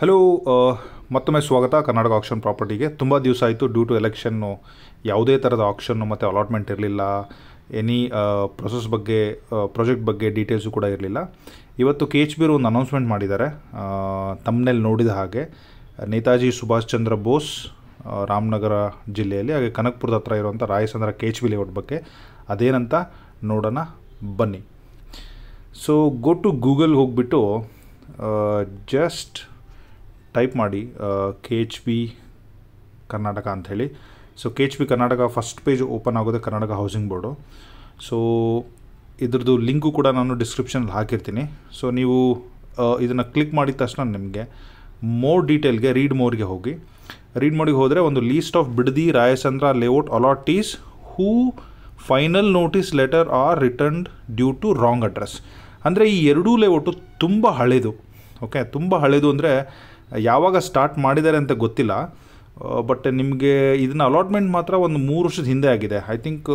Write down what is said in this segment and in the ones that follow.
Hello ಮತ್ತೊಮ್ಮೆ ಸ್ವಾಗತ Karnataka action ಪ್ರಾಪರ್ಟಿಗೆ. ತುಂಬ ದಿವಸ ಆಯಿತು ಡ್ಯೂ ಟು ಎಲೆಕ್ಷನ್ನು ಯಾವುದೇ ಥರದ ಆಕ್ಷನ್ನು ಮತ್ತು ಅಲಾಟ್ಮೆಂಟ್ ಇರಲಿಲ್ಲ. ಎನಿ ಪ್ರಾಜೆಕ್ಟ್ ಬಗ್ಗೆ ಡೀಟೇಲ್ಸು ಕೂಡ ಇರಲಿಲ್ಲ. ಇವತ್ತು KHB ಒಂದು ಅನೌನ್ಸ್ಮೆಂಟ್ ಮಾಡಿದ್ದಾರೆ. ತಮ್ಮನೇಲಿ ನೋಡಿದ ಹಾಗೆ ನೇತಾಜಿ ಸುಭಾಷ್ ಚಂದ್ರ ಬೋಸ್ ರಾಮನಗರ ಜಿಲ್ಲೆಯಲ್ಲಿ, ಹಾಗೆ ಕನಕಪುರದ ಹತ್ರ ಇರುವಂಥ ರಾಯಸಂದ್ರ KHB ಲೇಔಟ್ ಬಗ್ಗೆ ಅದೇನಂತ ನೋಡೋಣ ಬನ್ನಿ. ಸೊ ಗೋ ಟು ಗೂಗಲ್ ಹೋಗಿಬಿಟ್ಟು ಜಸ್ಟ್ ಟೈಪ್ ಮಾಡಿ KHB ಕರ್ನಾಟಕ ಅಂಥೇಳಿ. So KHB Karnataka first page open ಆಗೋದೆ ಕರ್ನಾಟಕ ಹೌಸಿಂಗ್ ಬೋರ್ಡು. ಸೊ ಇದ್ರದ್ದು ಲಿಂಕು ಕೂಡ ನಾನು ಡಿಸ್ಕ್ರಿಪ್ಷನಲ್ಲಿ ಹಾಕಿರ್ತೀನಿ. ಸೊ ನೀವು ಇದನ್ನು ಕ್ಲಿಕ್ ಮಾಡಿದ ತಕ್ಷಣ ನಿಮಗೆ ಮೋರ್ ಡೀಟೇಲ್ಗೆ ರೀಡ್ ಮೋರ್ಗೆ ಹೋಗಿ. ರೀಡ್ ಮೋರಿಗೆ ಹೋದರೆ ಒಂದು list of Bidadi Rayasandra layout allottees who final notice letter are returned due to wrong address. ಅಂದರೆ ಈ ಎರಡೂ ಲೇಔಟು ತುಂಬ ಹಳೇದು. ಓಕೆ, ತುಂಬ ಹಳೇದು ಅಂದರೆ ಯಾವಾಗ ಸ್ಟಾರ್ಟ್ ಮಾಡಿದ್ದಾರೆ ಅಂತ ಗೊತ್ತಿಲ್ಲ. ಬಟ್ ನಿಮಗೆ ಇದನ್ನ ಅಲಾಟ್ಮೆಂಟ್ ಮಾತ್ರ ಒಂದು 3 ವರ್ಷದ ಹಿಂದೆ ಆಗಿದೆ. ಐ ಥಿಂಕ್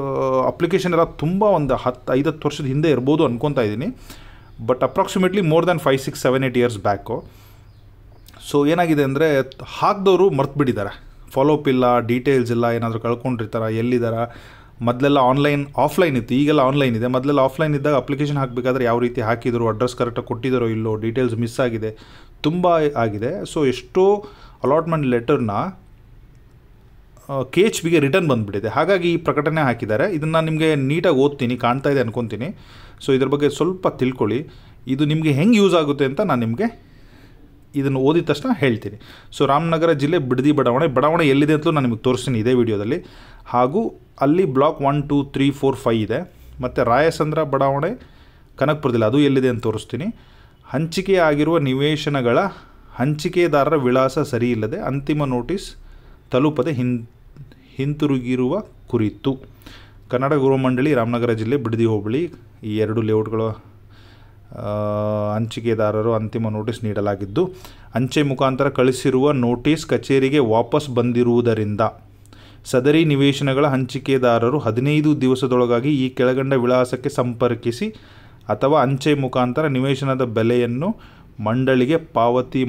ಅಪ್ಲಿಕೇಶನ್ ಎಲ್ಲ ತುಂಬ ಒಂದು 10-15 ವರ್ಷದ ಹಿಂದೆ ಇರ್ಬೋದು ಅನ್ಕೊತಾ ಇದ್ದೀನಿ. But approximately more than 5, 6, 7, 8 years back. So ಏನಾಗಿದೆ ಅಂದರೆ ಹಾಕಿದವರು ಮರ್ತು ಬಿಟ್ಟಿದ್ದಾರೆ. ಫಾಲೋಅಪ್ ಇಲ್ಲ, ಡೀಟೇಲ್ಸ್ ಇಲ್ಲ, ಏನಾದರೂ ಕಳ್ಕೊಂಡಿರ್ತಾರೆ, ಎಲ್ಲಿದ್ದಾರೆ. ಮೊದಲೆಲ್ಲ ಆಫ್ಲೈನ್ ಇತ್ತು, ಈಗೆಲ್ಲ ಆನ್ಲೈನ್ ಇದೆ. ಮೊದಲೆಲ್ಲ ಆಫ್ಲೈನ್ ಇದ್ದಾಗ ಅಪ್ಲಿಕೇಶನ್ ಹಾಕಬೇಕಾದ್ರೆ ಯಾವ ರೀತಿ ಹಾಕಿದ್ರು, ಅಡ್ರೆಸ್ ಕರೆಕ್ಟಾಗಿ ಕೊಟ್ಟಿದ್ದಾರೋ ಇಲ್ಲೋ, ಡೀಟೇಲ್ಸ್ ಮಿಸ್ ಆಗಿದೆ, ತುಂಬ ಆಗಿದೆ. ಸೊ ಎಷ್ಟೋ ಅಲಾಟ್ಮೆಂಟ್ ಲೆಟರ್ನ KHBಗೆ ರಿಟರ್ನ್ ಬಂದುಬಿಟ್ಟಿದೆ. ಹಾಗಾಗಿ ಈ ಪ್ರಕಟಣೆ ಹಾಕಿದ್ದಾರೆ. ಇದನ್ನು ನಿಮಗೆ ನೀಟಾಗಿ ಓದ್ತೀನಿ, ಕಾಣ್ತಾ ಇದೆ ಅನ್ಕೊತೀನಿ. ಸೊ ಇದ್ರ ಬಗ್ಗೆ ಸ್ವಲ್ಪ ತಿಳ್ಕೊಳ್ಳಿ. ಇದು ನಿಮಗೆ ಹೆಂಗೆ ಯೂಸ್ ಆಗುತ್ತೆ ಅಂತ ನಾನು ನಿಮಗೆ ಇದನ್ನು ಓದಿದ ತಕ್ಷಣ ಹೇಳ್ತೀನಿ. ಸೊ ರಾಮನಗರ ಜಿಲ್ಲೆ ಬಿಡದಿ ಬಡಾವಣೆ ಎಲ್ಲಿದೆ ಅಂತಲೂ ನಾನು ನಿಮಗೆ ತೋರಿಸ್ತೀನಿ ಇದೇ ವಿಡಿಯೋದಲ್ಲಿ. ಹಾಗೂ ಅಲ್ಲಿ ಬ್ಲಾಕ್ 1, 2, 3, 4, 5 ಇದೆ. ಮತ್ತು ರಾಯಸಂದ್ರ ಬಡಾವಣೆ ಕನಕಪುರದಲ್ಲಿ ಅದು ಎಲ್ಲಿದೆ ಅಂತ ತೋರಿಸ್ತೀನಿ. ಹಂಚಿಕೆ ಆಗಿರುವ ನಿವೇಶನಗಳ ಹಂಚಿಕೆದಾರರ ವಿಳಾಸ ಸರಿಯಿಲ್ಲದೆ ಅಂತಿಮ ನೋಟಿಸ್ ತಲುಪದೆ ಹಿಂತಿರುಗಿರುವ ಕುರಿತು ಕನ್ನಡ ಗೃಹ ಮಂಡಳಿ ರಾಮನಗರ ಜಿಲ್ಲೆ ಬಿಡದಿ ಹೋಬಳಿ ಈ 2 ಲೇಔಟ್ಗಳ ಹಂಚಿಕೆದಾರರು ಅಂತಿಮ ನೋಟಿಸ್ ನೀಡಲಾಗಿದ್ದು, ಅಂಚೆ ಮುಖಾಂತರ ಕಳಿಸಿರುವ ನೋಟಿಸ್ ಕಚೇರಿಗೆ ವಾಪಸ್ ಬಂದಿರುವುದರಿಂದ ಸದರಿ ನಿವೇಶನಗಳ ಹಂಚಿಕೆದಾರರು 15 ದಿವಸದೊಳಗಾಗಿ ಈ ಕೆಳಗಂಡ ವಿಳಾಸಕ್ಕೆ ಸಂಪರ್ಕಿಸಿ ಅಥವಾ ಅಂಚೆ ಮುಖಾಂತರ ನಿವೇಶನದ ಬೆಲೆಯನ್ನು ಮಂಡಳಿಗೆ ಪಾವತಿ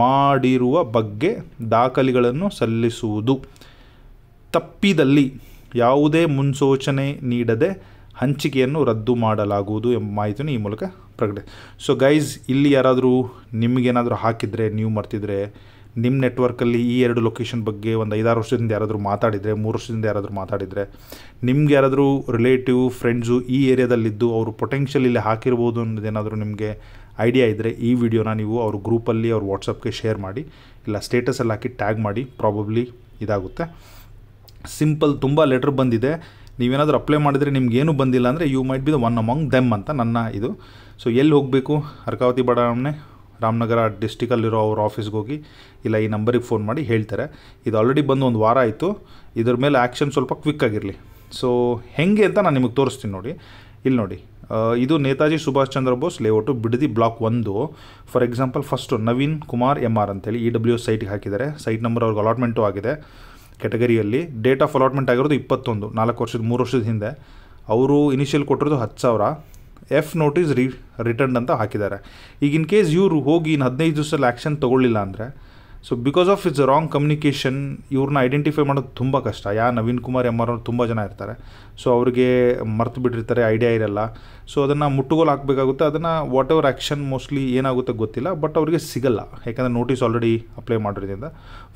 ಮಾಡಿರುವ ಬಗ್ಗೆ ದಾಖಲೆಗಳನ್ನು ಸಲ್ಲಿಸುವುದು. ತಪ್ಪಿದಲ್ಲಿ ಯಾವುದೇ ಮುನ್ಸೂಚನೆ ನೀಡದೆ ಹಂಚಿಕೆಯನ್ನು ರದ್ದು ಮಾಡಲಾಗುವುದು ಎಂಬ ಮಾಹಿತಿಯನ್ನು ಈ ಮೂಲಕ ಪ್ರಕಟಣೆ. ಸೊ ಗೈಸ್, ಇಲ್ಲಿ ಯಾರಾದರೂ ನಿಮಗೇನಾದರೂ ಹಾಕಿದರೆ, ನೀವು ಮರ್ತಿದ್ರೆ, ನಿಮ್ಮ ನೆಟ್ವರ್ಕಲ್ಲಿ ಈ 2 ಲೊಕೇಶನ್ ಬಗ್ಗೆ ಒಂದು 5-6 ವರ್ಷದಿಂದ ಯಾರಾದರೂ ಮಾತಾಡಿದರೆ, 3 ವರ್ಷದಿಂದ ಯಾರಾದರೂ ಮಾತಾಡಿದರೆ, ನಿಮ್ಗೆ ಯಾರಾದರೂ ರಿಲೇಟಿವ್ ಫ್ರೆಂಡ್ಸು ಈ ಏರಿಯಾದಲ್ಲಿದ್ದು ಅವರು ಪೊಟೆನ್ಷಿಯಲ್ ಇಲ್ಲಿ ಹಾಕಿರ್ಬೋದು ಅನ್ನೋದೇನಾದರೂ ನಿಮಗೆ ಐಡಿಯಾ ಇದ್ದರೆ ಈ ವಿಡಿಯೋನ ನೀವು ಅವ್ರ ಗ್ರೂಪಲ್ಲಿ ಅವ್ರ ವಾಟ್ಸಪ್ಗೆ ಶೇರ್ ಮಾಡಿ, ಇಲ್ಲ ಸ್ಟೇಟಸಲ್ಲಿ ಹಾಕಿ ಟ್ಯಾಗ್ ಮಾಡಿ. ಪ್ರಾಬಬ್ಲಿ ಇದಾಗುತ್ತೆ. ಸಿಂಪಲ್, ತುಂಬ ಲೆಟ್ರ್ ಬಂದಿದೆ. ನೀವೇನಾದರೂ ಅಪ್ಲೈ ಮಾಡಿದರೆ ನಿಮ್ಗೇನು ಬಂದಿಲ್ಲ ಅಂದರೆ you might be the one among them ಅಂತ ನನ್ನ ಇದು. ಸೊ ಎಲ್ಲಿ ಹೋಗಬೇಕು? ಅರ್ಕಾವತಿ ಬಡಾವಣೆ ರಾಮನಗರ ಡಿಸ್ಟಿಕಲ್ಲಿರೋ ಅವ್ರ ಆಫೀಸ್ಗೆ ಹೋಗಿ, ಇಲ್ಲ ಈ ನಂಬರಿಗೆ ಫೋನ್ ಮಾಡಿ ಹೇಳ್ತಾರೆ. ಇದು ಆಲ್ರೆಡಿ ಬಂದು 1 ವಾರ ಆಯಿತು. ಇದ್ರ ಮೇಲೆ ಆ್ಯಕ್ಷನ್ ಸ್ವಲ್ಪ ಕ್ವಿಕ್ ಆಗಿರಲಿ. ಸೊ ಹೆಂಗೆ ಅಂತ ನಾನು ನಿಮಗೆ ತೋರಿಸ್ತೀನಿ ನೋಡಿ. ಇಲ್ಲಿ ನೋಡಿ, ಇದು Netaji Subhash Chandra Bose layout Bidadi block 1. For example first Naveen Kumar MR ಅಂತೇಳಿ EWS ಸೈಟಿಗೆ ಹಾಕಿದ್ದಾರೆ. ಸೈಟ್ ನಂಬರ್ ಅವ್ರಿಗೆ ಅಲಾಟ್ಮೆಂಟು ಆಗಿದೆ ಕೆಟಗರಿಯಲ್ಲಿ. ಡೇಟ್ ಆಫ್ ಅಲಾಟ್ಮೆಂಟ್ ಆಗಿರೋದು 21, 3 ವರ್ಷದ ಹಿಂದೆ. ಅವರು ಇನಿಷಿಯಲ್ ಕೊಟ್ಟಿರೋದು 10,000. ಎಫ್ ನೋಟಿಸ್ ರಿಟರ್ನ್ ಅಂತ ಹಾಕಿದ್ದಾರೆ. ಈಗ ಇನ್ ಕೇಸ್ ಇವರು ಹೋಗಿ ಇನ್ನು 15 ದಿವಸದಲ್ಲಿ ಆ್ಯಕ್ಷನ್ ತೊಗೊಳ್ಳಿಲ್ಲ ಅಂದರೆ, so because of it's wrong communication ಇವ್ರನ್ನ ಐಡೆಂಟಿಫೈ ಮಾಡೋದು ತುಂಬ ಕಷ್ಟ. ನವೀನ್ ಕುಮಾರ್ MR ಅವ್ರು ತುಂಬ ಜನ ಇರ್ತಾರೆ. ಸೊ ಅವ್ರಿಗೆ ಮರ್ತು ಬಿಟ್ಟಿರ್ತಾರೆ, ಐಡಿಯಾ ಇರಲ್ಲ. ಸೊ ಅದನ್ನು ಮುಟ್ಟುಗೋಲು ಹಾಕಬೇಕಾಗುತ್ತೆ. ಅದನ್ನು ವಾಟ್ ಎವರ್ ಆ್ಯಕ್ಷನ್ ಮೋಸ್ಟ್ಲಿ ಏನಾಗುತ್ತೆ ಗೊತ್ತಿಲ್ಲ, ಬಟ್ ಅವರಿಗೆ ಸಿಗಲ್ಲ, ಯಾಕಂದರೆ ನೋಟಿಸ್ ಆಲ್ರೆಡಿ ಅಪ್ಲೈ ಮಾಡಿರೋದ್ರಿಂದ.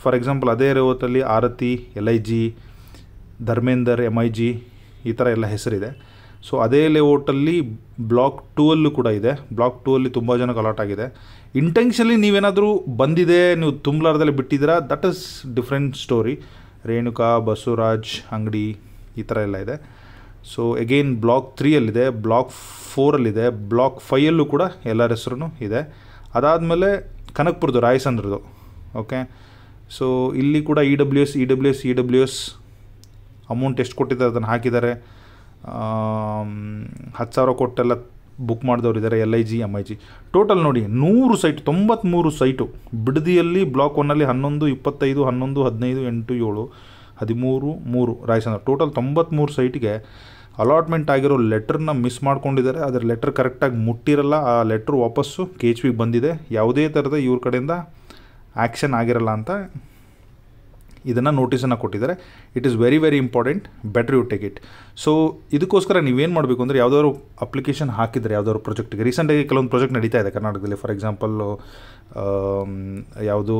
ಫಾರ್ ಎಕ್ಸಾಂಪಲ್ ಅದೇ ರೇವತ್ತಲ್ಲಿ ಆರತಿ, LIG, ಧರ್ಮೇಂದರ್, MIG ಈ ಥರ ಎಲ್ಲ ಹೆಸರಿದೆ. ಸೊ ಅದೇ ಲೇಔಟಲ್ಲಿ ಬ್ಲಾಕ್ 2 ಕೂಡ ಇದೆ. ಬ್ಲಾಕ್ 2 ತುಂಬ ಜನಕ್ಕೆ ಅಲಾಟ್ ಆಗಿದೆ. ಇಂಟೆನ್ಷನಲಿ ನೀವೇನಾದರೂ ಬಂದಿದೆ, ನೀವು ತುಂಬಲಾರ್ದಲ್ಲೇ ಬಿಟ್ಟಿದ್ದೀರಾ, that is different story. Renuka, Basavaraj Angadi ಈ ಥರ ಎಲ್ಲ ಇದೆ. So again block 3 block 4 block 5 ಕೂಡ ಎಲ್ಲರ ಹೆಸರು ಇದೆ. ಅದಾದಮೇಲೆ ಕನಕಪುರದ್ದು ರಾಯಸಂದ್ರದ್ದು. ಓಕೆ, ಸೊ ಇಲ್ಲಿ ಕೂಡ EWS ಅಮೌಂಟ್ ಎಷ್ಟು ಕೊಟ್ಟಿದ್ದಾರೆ ಅದನ್ನು ಹಾಕಿದ್ದಾರೆ. 10,000 ಕೊಟ್ಟೆಲ್ಲ ಬುಕ್ ಮಾಡಿದವರಿದ್ದಾರೆ. LIG, MIG ಟೋಟಲ್ ನೋಡಿ 100 ಸೈಟ್, 93 ಸೈಟು ಬಿಡದಿಯಲ್ಲಿ. ಬ್ಲಾಕ್ 1 11, 25, 11, 15, 8, 7, 13, 3 ರಾಯಸಂದ್ರ. ಟೋಟಲ್ 93 ಸೈಟಿಗೆ ಅಲಾಟ್ಮೆಂಟ್ ಆಗಿರೋ ಲೆಟ್ರನ್ನ ಮಿಸ್ ಮಾಡ್ಕೊಂಡಿದ್ದಾರೆ, ಅದರ ಲೆಟ್ರ್ ಕರೆಕ್ಟಾಗಿ ಮುಟ್ಟಿರಲ್ಲ, ಆ ಲೆಟ್ರ್ ವಾಪಸ್ಸು KHB ಬಂದಿದೆ, ಯಾವುದೇ ಥರದ ಇವ್ರ ಕಡೆಯಿಂದ ಆ್ಯಕ್ಷನ್ ಆಗಿರಲ್ಲ ಅಂತ ಇದನ್ನು ನೋಟಿಸನ್ನು ಕೊಟ್ಟಿದ್ದಾರೆ. It is very very important, better you take it. So ಇದಕ್ಕೋಸ್ಕರ ನೀವೇನು ಮಾಡಬೇಕು ಅಂದರೆ, ಯಾವುದಾದ್ರು ಅಪ್ಲಿಕೇಶನ್ ಹಾಕಿದರೆ ಯಾವುದಾದ್ರು ಪ್ರಾಜೆಕ್ಟಿಗೆ, ರೀಸೆಂಟಾಗಿ ಕೆಲವೊಂದು ಪ್ರಾಜೆಕ್ಟ್ ನಡೀತಾ ಇದೆ ಕರ್ನಾಟಕದಲ್ಲಿ. ಫಾರ್ ಎಕ್ಸಾಂಪಲ್ಲು ಯಾವುದು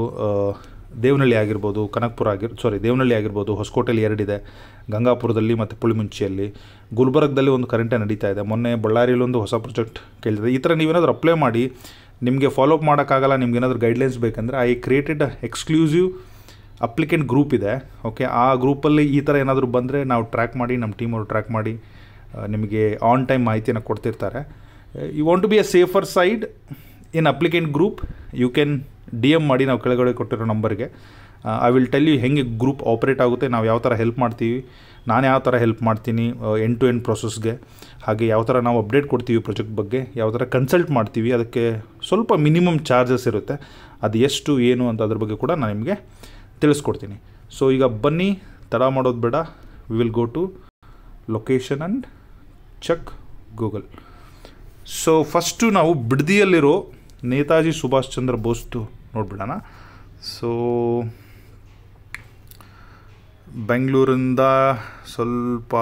ದೇವನಹಳ್ಳಿ ಆಗಿರ್ಬೋದು, ದೇವನಹಳ್ಳಿ ಆಗಿರ್ಬೋದು, ಹೊಸಕೋಟೆಯಲ್ಲಿ 2 ಇದೆ, ಗಂಗಾಪುರದಲ್ಲಿ ಮತ್ತು ಪುಳಿಮುಂಚಿಯಲ್ಲಿ, ಗುಲ್ಬರ್ಗದಲ್ಲಿ ಒಂದು ಕರೆಂಟೇ ನಡೀತಾ ಇದೆ, ಮೊನ್ನೆ ಬಳ್ಳಾರಿಯಲ್ಲಿ ಒಂದು ಹೊಸ ಪ್ರಾಜೆಕ್ಟ್ ಕೇಳಿದೆ. ಈ ಥರ ನೀವೇನಾದರೂ ಅಪ್ಲೈ ಮಾಡಿ ನಿಮಗೆ ಫಾಲೋ ಅಪ್ ಮಾಡೋಕ್ಕಾಗಲ್ಲ, ನಿಮ್ಗೆ ಏನಾದರೂ ಗೈಡ್ಲೈನ್ಸ್ ಬೇಕಂದರೆ I created exclusive applicant group ಇದೆ. ಓಕೆ, ಆ ಗ್ರೂಪಲ್ಲಿ ಈ ಥರ ಏನಾದರೂ ಬಂದರೆ ನಾವು ಟ್ರ್ಯಾಕ್ ಮಾಡಿ, ನಮ್ಮ ಟೀಮವರು ಟ್ರ್ಯಾಕ್ ಮಾಡಿ ನಿಮಗೆ ಆನ್ ಟೈಮ್ ಮಾಹಿತಿಯನ್ನು ಕೊಡ್ತಿರ್ತಾರೆ. You want to be a safer side in applicant group, you can DM ಮಾಡಿ ನಾವು ಕೆಳಗಡೆ ಕೊಟ್ಟಿರೋ ನಂಬರ್ಗೆ. ಐ ವಿಲ್ ಟೆಲ್ ಯು ಹೆಂಗೆ ಗ್ರೂಪ್ ಆಪ್ರೇಟ್ ಆಗುತ್ತೆ, ನಾವು ಯಾವ ಥರ ಹೆಲ್ಪ್ ಮಾಡ್ತೀವಿ, ನಾನು ಯಾವ ಥರ ಹೆಲ್ಪ್ ಮಾಡ್ತೀನಿ ಎಂಡ್ ಟು ಎಂಡ್ ಪ್ರೊಸೆಸ್ಗೆ, ಹಾಗೆ ಯಾವ ಥರ ನಾವು ಅಪ್ಡೇಟ್ ಕೊಡ್ತೀವಿ ಪ್ರಾಜೆಕ್ಟ್ ಬಗ್ಗೆ, ಯಾವ ಥರ ಕನ್ಸಲ್ಟ್ ಮಾಡ್ತೀವಿ, ಅದಕ್ಕೆ ಸ್ವಲ್ಪ ಮಿನಿಮಮ್ ಚಾರ್ಜಸ್ ಇರುತ್ತೆ, ಅದು ಎಷ್ಟು ಏನು ಅಂತ ಅದ್ರ ಬಗ್ಗೆ ಕೂಡ ನಾನು ನಿಮಗೆ ತಿಳಿಸ್ಕೊಡ್ತೀನಿ. ಸೊ ಈಗ ಬನ್ನಿ, ತಡ ಮಾಡೋದು ಬೇಡ, we will go to location and check Google. So first ನಾವು ಬಿಡದಿಯಲ್ಲಿರೋ ನೇತಾಜಿ ಸುಭಾಷ್ ಚಂದ್ರ ಬೋಸ್ದು ನೋಡ್ಬಿಡೋಣ. ಸೊ ಬೆಂಗಳೂರಿಂದ ಸ್ವಲ್ಪ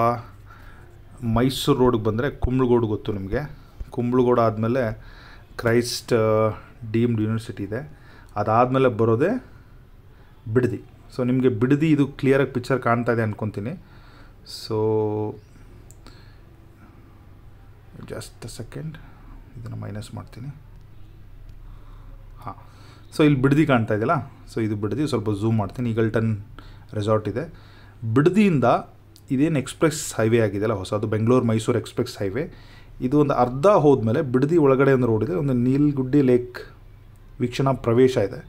ಮೈಸೂರು ರೋಡ್ಗೆ ಬಂದರೆ ಕುಂಬ್ಳಗೋಡು ಗೊತ್ತು ನಿಮಗೆ. ಕುಂಬ್ಳಗೋಡು ಆದಮೇಲೆ ಕ್ರೈಸ್ಟ್ ಡೀಮ್ಡ್ ಯೂನಿವರ್ಸಿಟಿ ಇದೆ, ಅದಾದಮೇಲೆ ಬರೋದೇ ಬಿಡದಿ. ಸೊ ನಿಮಗೆ ಬಿಡದಿ ಇದು ಕ್ಲಿಯರಾಗಿ ಪಿಕ್ಚರ್ ಕಾಣ್ತಾ ಇದೆ ಅಂದ್ಕೊತೀನಿ. ಸೊ ಜಸ್ಟ್ ಅ ಸೆಕೆಂಡ್, ಇದನ್ನು ಮೈನಸ್ ಮಾಡ್ತೀನಿ. ಹಾಂ, ಸೊ ಇಲ್ಲಿ ಬಿಡದಿ ಕಾಣ್ತಾ ಇದೆಯಲ್ಲ, ಸೊ ಇದು ಬಿಡದಿ. ಸ್ವಲ್ಪ ಝೂಮ್ ಮಾಡ್ತೀನಿ. ಈಗಲ್ಟನ್ ರೆಸಾರ್ಟ್ ಇದೆ. ಬಿಡದಿಯಿಂದ ಇದೇನು ಎಕ್ಸ್ಪ್ರೆಸ್ ಹೈವೇ ಆಗಿದೆಯಲ್ಲ ಹೊಸದು, ಬೆಂಗಳೂರು ಮೈಸೂರು ಎಕ್ಸ್ಪ್ರೆಸ್ ಹೈವೇ, ಇದು ಒಂದು ಅರ್ಧ ಹೋದ್ಮೇಲೆ ಬಿಡದಿ ಒಳಗಡೆ ಒಂದು ರೋಡ್ ಇದೆ, ಒಂದು ನೀಲಗುಡ್ಡಿ ಲೇಕ್ ವೀಕ್ಷಣಾ ಪ್ರವೇಶ ಇದೆ.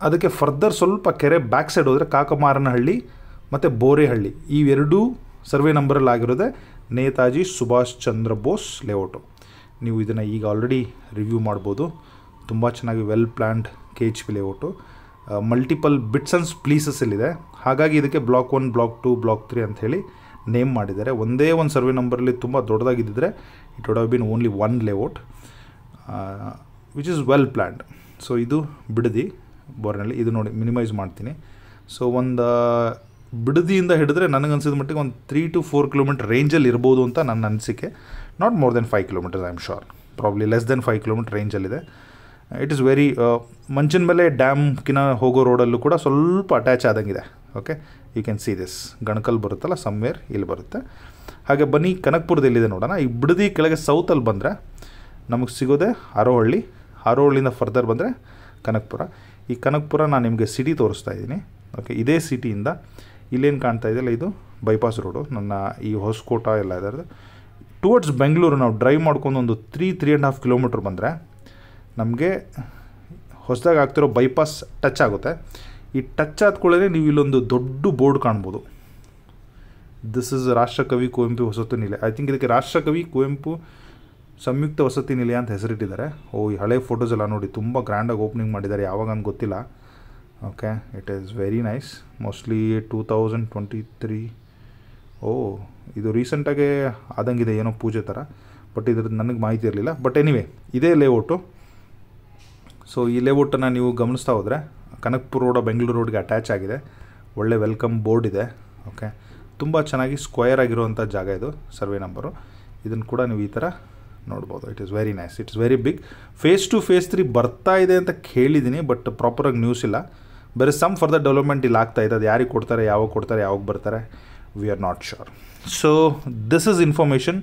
ಅದಕ್ಕೆ ಫರ್ದರ್ ಸ್ವಲ್ಪ ಕೆರೆ ಬ್ಯಾಕ್ ಸೈಡ್ ಹೋದರೆ ಕಾಕಮಾರನಹಳ್ಳಿ ಮತ್ತು ಬೋರೆಹಳ್ಳಿ, ಇವೆರಡೂ ಸರ್ವೆ ನಂಬರಲ್ಲಿ ಆಗಿರೋದೆ ನೇತಾಜಿ ಸುಭಾಷ್ ಚಂದ್ರ ಬೋಸ್ ಲೇಔಟು. ನೀವು ಇದನ್ನು ಈಗ ಆಲ್ರೆಡಿ ರಿವ್ಯೂ ಮಾಡ್ಬೋದು. ತುಂಬ ಚೆನ್ನಾಗಿ well planned KHB layout, multiple bits and ಪ್ಲೀಸಸ್ಸಲ್ಲಿದೆ. ಹಾಗಾಗಿ ಇದಕ್ಕೆ ಬ್ಲಾಕ್ 1, ಬ್ಲಾಕ್ 2, ಬ್ಲಾಕ್ 3 ಅಂಥೇಳಿ ನೇಮ್ ಮಾಡಿದ್ದಾರೆ. ಒಂದೇ ಒಂದು ಸರ್ವೆ ನಂಬರಲ್ಲಿ ತುಂಬ ದೊಡ್ಡದಾಗಿದ್ದರೆ it would have been only 1 layout which is well planned. So ಇದು ಬಿಡದಿ ಬೋರ್ನಲ್ಲಿ. ಇದು ನೋಡಿ ಮಿನಿಮೈಸ್ ಮಾಡ್ತೀನಿ. ಸೊ ಒಂದು ಬಿಡದಿಯಿಂದ ಹಿಡಿದ್ರೆ ನನಗನ್ಸಿದ ಮಟ್ಟಿಗೆ ಒಂದು 3 to 4 ಕಿಲೋಮೀಟರ್ ರೇಂಜಲ್ಲಿ ಇರ್ಬೋದು ಅಂತ ನನ್ನ ಅನಿಸಿಕೆ. Not more than 5 kilometres, I am sure. Probably less than 5 kilometre ರೇಂಜಲ್ಲಿದೆ. ಇಟ್ ಈಸ್ ವೆರಿ ಮಂಚಿನ ಮೇಲೆ ಡ್ಯಾಮ್ಕಿನ ಹೋಗೋ ರೋಡಲ್ಲೂ ಕೂಡ ಸ್ವಲ್ಪ ಅಟ್ಯಾಚ್ ಆದಂಗಿದೆ. Okay, you can see this. Ganakal ಬರುತ್ತಲ್ಲ, ಸಮ್ವೇರ್ ಇಲ್ಲಿ ಬರುತ್ತೆ. ಹಾಗೆ ಬನ್ನಿ, ಕನಕಪುರದಲ್ಲಿದೆ ನೋಡೋಣ. ಈ ಬಿಡದಿ ಕೆಳಗೆ ಸೌತಲ್ಲಿ ಬಂದರೆ ನಮಗೆ ಸಿಗೋದೆ ಹಾರೋಹಳ್ಳಿ. ಹಾರೋಹಳ್ಳಿಯಿಂದ ಫರ್ದರ್ ಬಂದರೆ ಕನಕಪುರ. ಈ ಕನಕಪುರ ನಾನು ನಿಮಗೆ ಸಿಟಿ ತೋರಿಸ್ತಾ ಇದ್ದೀನಿ. ಓಕೆ, ಇದೇ ಸಿಟಿಯಿಂದ ಇಲ್ಲೇನು ಕಾಣ್ತಾ ಇದೆಯಲ್ಲ, ಇದು ಬೈಪಾಸ್ ರೋಡು. ನನ್ನ ಈ ಹೊಸಕೋಟ ಎಲ್ಲ ಇದರದು ಟುವರ್ಡ್ಸ್ ಬೆಂಗಳೂರು ನಾವು ಡ್ರೈವ್ ಮಾಡ್ಕೊಂಡು ಒಂದು 3.5 ಕಿಲೋಮೀಟ್ರ್ ಬಂದರೆ ನಮಗೆ ಹೊಸದಾಗಿ ಆಗ್ತಿರೋ ಬೈಪಾಸ್ ಟಚ್ ಆಗುತ್ತೆ. ಈ ಟಚ್ ಆದ್ಕೊಳ್ಳೇ ನೀವು ಇಲ್ಲೊಂದು ದೊಡ್ಡ ಬೋರ್ಡ್ ಕಾಣ್ಬೋದು. ದಿಸ್ ಇಸ್ ರಾಷ್ಟ್ರಕವಿ ಕುವೆಂಪು ವಸತಿ ನಿಲಯ. ಐ ಥಿಂಕ್ ಇದಕ್ಕೆ ರಾಷ್ಟ್ರಕವಿ ಕುವೆಂಪು ಸಂಯುಕ್ತ ವಸತಿ ನಿಲಯ ಅಂತ ಹೆಸರಿಟ್ಟಿದ್ದಾರೆ. ಈ ಹಳೆ ಫೋಟೋಸ್ ಎಲ್ಲ ನೋಡಿ, ತುಂಬ ಗ್ರ್ಯಾಂಡಾಗಿ ಓಪನಿಂಗ್ ಮಾಡಿದ್ದಾರೆ. ಯಾವಾಗ ಅಂತ ಗೊತ್ತಿಲ್ಲ. Okay, it is very nice. Mostly 2023. ಇದು ರೀಸೆಂಟಾಗೆ ಆದಂಗಿದೆ, ಏನೋ ಪೂಜೆ ಥರ. ಬಟ್ ಇದ್ರದ್ದು ನನಗೆ ಮಾಹಿತಿ ಇರಲಿಲ್ಲ. ಬಟ್ ಎನಿವೆ, ಇದೇ ಲೇಔಟು. ಸೊ ಈ ಲೇಔಟನ್ನು ನೀವು ಗಮನಿಸ್ತಾ ಹೋದರೆ ಕನಕಪುರ ರೋಡ ಬೆಂಗಳೂರು ರೋಡ್ಗೆ ಅಟ್ಯಾಚ್ ಆಗಿದೆ. ಒಳ್ಳೆ ವೆಲ್ಕಮ್ ಬೋರ್ಡ್ ಇದೆ. ಓಕೆ, ತುಂಬ ಚೆನ್ನಾಗಿ ಸ್ಕ್ವಯರ್ ಆಗಿರುವಂಥ ಜಾಗ ಇದು. ಸರ್ವೆ ನಂಬರು ಇದನ್ನು ಕೂಡ ನೀವು ಈ ಥರ ನೋಡ್ಬೋದು. It is very nice, it's very big. Phase 2 phase 3 ಬರ್ತಾ ಇದೆ ಅಂತ ಕೇಳಿದ್ದೀನಿ, ಬಟ್ ಪ್ರಾಪರಾಗಿ ನ್ಯೂಸ್ ಇಲ್ಲ. ಬೇರೆ ಸಮ್ ಫರ್ದರ್ ಡೆವಲಪ್ಮೆಂಟ್ ಇಲ್ಲಿ ಆಗ್ತಾ ಇದೆ. ಅದು ಯಾರಿಗೆ ಕೊಡ್ತಾರೆ, ಯಾವಾಗ ಬರ್ತಾರೆ, we are not sure. So this is information.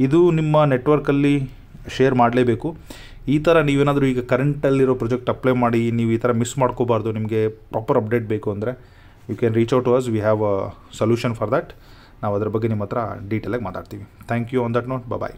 ಇದು ನಿಮ್ಮ ನೆಟ್ವರ್ಕಲ್ಲಿ ಶೇರ್ ಮಾಡಲೇಬೇಕು. ಈ ಥರ ನೀವೇನಾದರೂ ಈಗ ಕರೆಂಟಲ್ಲಿರೋ ಪ್ರಾಜೆಕ್ಟ್ ಅಪ್ಲೈ ಮಾಡಿ ನೀವು ಈ ಥರ ಮಿಸ್ ಮಾಡ್ಕೋಬಾರ್ದು, ನಿಮಗೆ ಪ್ರಾಪರ್ ಅಪ್ಡೇಟ್ ಬೇಕು ಅಂದರೆ you can reach out to us. We have a solution for that. ನಾವು ಅದ್ರ ಬಗ್ಗೆ ನಿಮ್ಮ ಹತ್ರ ಡೀಟೇಲಾಗಿ ಮಾತಾಡ್ತೀವಿ. Thank you. On that note, bye.